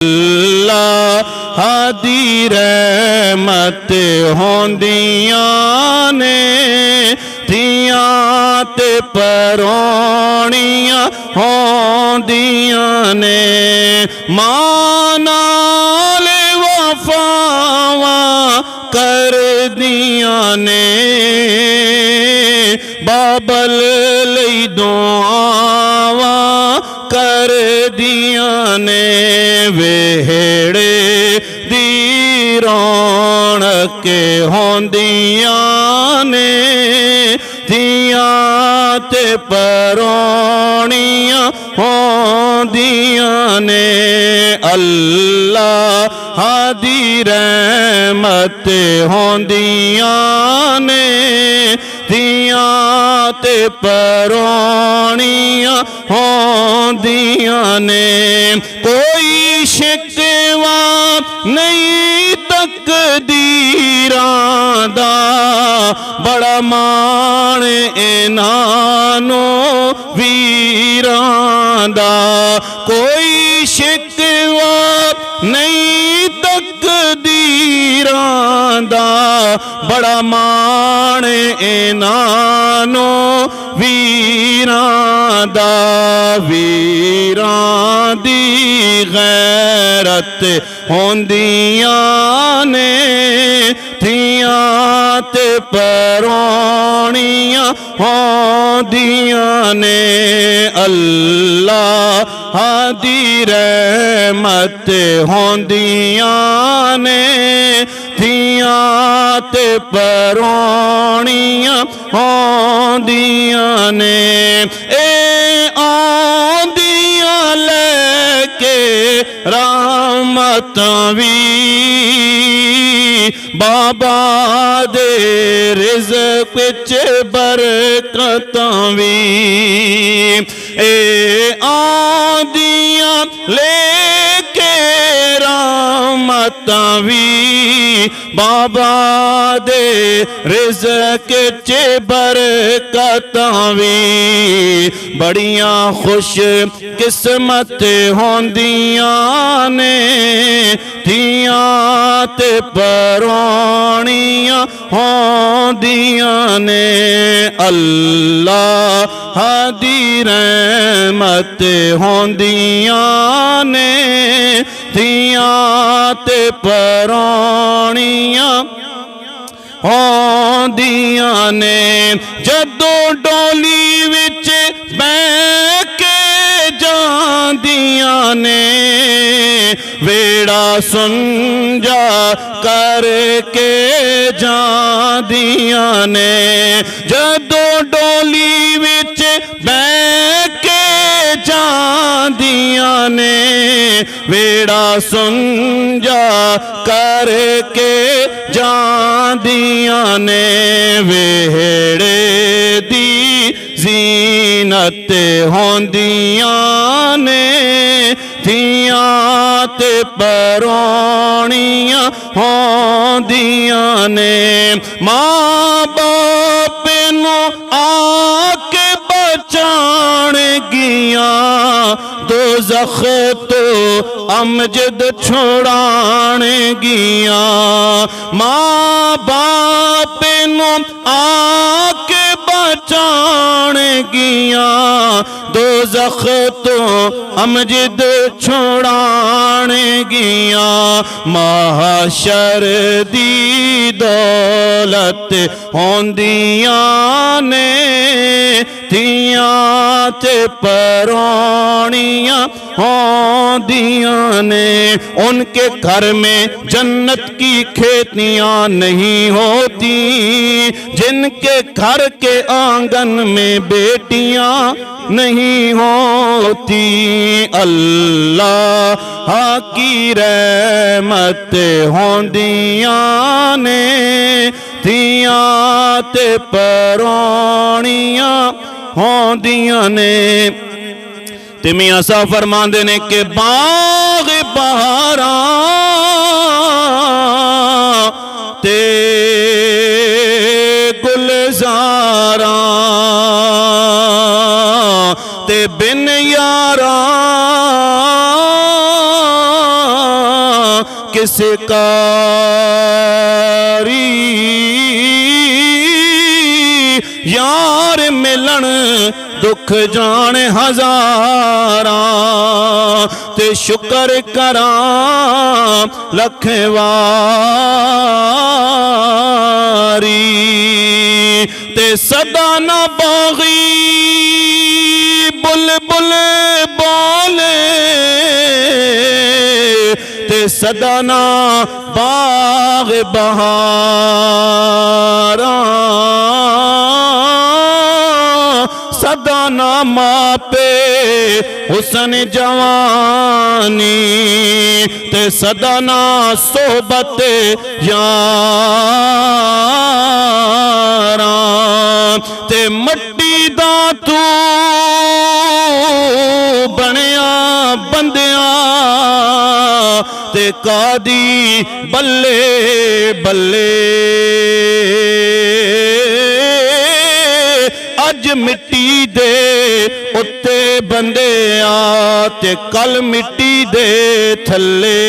अल्लाह दी रहमत होंदियां ने थियां ते परौणियां होंदियां ने मां नाल वफावां करदियां ने बाबल लई दुआवां करदियां ने वेहड़े दी रौनक होंदियां ने थियां ते परौणियां होंदियां ने अल्लाह दी रहमत होंदियां ने थियां ते परौणियां होंदियां ने कोई शिकवा नहीं तकदीरां दा बड़ा मान इनानो वीरां दा कोई शिकवा नहीं तकदीरां दा बड़ा मान इनानो वीरां दा वीरां दी गैरत होंदियां ने थियां ते परौणियां होंदियां ने अल्लाह दी रहमत होंदियां ने थियां ते परौणियां होंदियां ने ए आंदियां लेके रहमतां we Baba they रिज़्क़ which बरकतां V A आंदियां लेके रहमतां we Baba they रिज़्क़ which बरकतां we बड़ियां खुश किस्मत होंदियां ने थियां ते परौणियां होंदियां ने अल्लाह दी रहमत होंदियां ने थियां ते परौणियां होंदियां ने जदों डोली विच बैठ के जांदियां ने वेड़ा सुंजा करके जांदियां ने जदों डोली विच बैठ के जांदियां ने वेड़ा सुंजा करके जांदियां ने वेहड़े दी ज़ीनत होंदियां ने थियां ते परौणियां होंदियां ने मां बाप नूं आके बचाण गियां दोज़ख तो अमजद छुड़ाण गियां मां बाप नूं आके बचाण गियां दोज़ख तो अमजद छुड़ाण गियां महशर दी दौलत होंदियां ने थियां ते परौणियां होंदियां ने उनके घर में जन्नत की खेतियां नहीं होती जिनके घर के आंगन में बेटियां नहीं होती अल्लाह की रहमत होंदियां ने थियां ते परौणियां होंदियां ने ते मियां साहब फरमांदे ने कि बाग बहारा ते गुलजारा ते बिन यारा किसे कारी यार मिलन दुख जाने हजारां ते शुक्र करां लख वारी ते सदा ना बागी बुलबुल बोले ते सदा ना बाग बहारा सदा ना मापे हुसन जवानी ते सदा ना सोबत यारा ते मट्टी दा तू बनया बंदिया ते कादी बल्ले बल्ले अज मिट्टी दे उत्ते बंदे आ ते कल मिट्टी दे थल्ले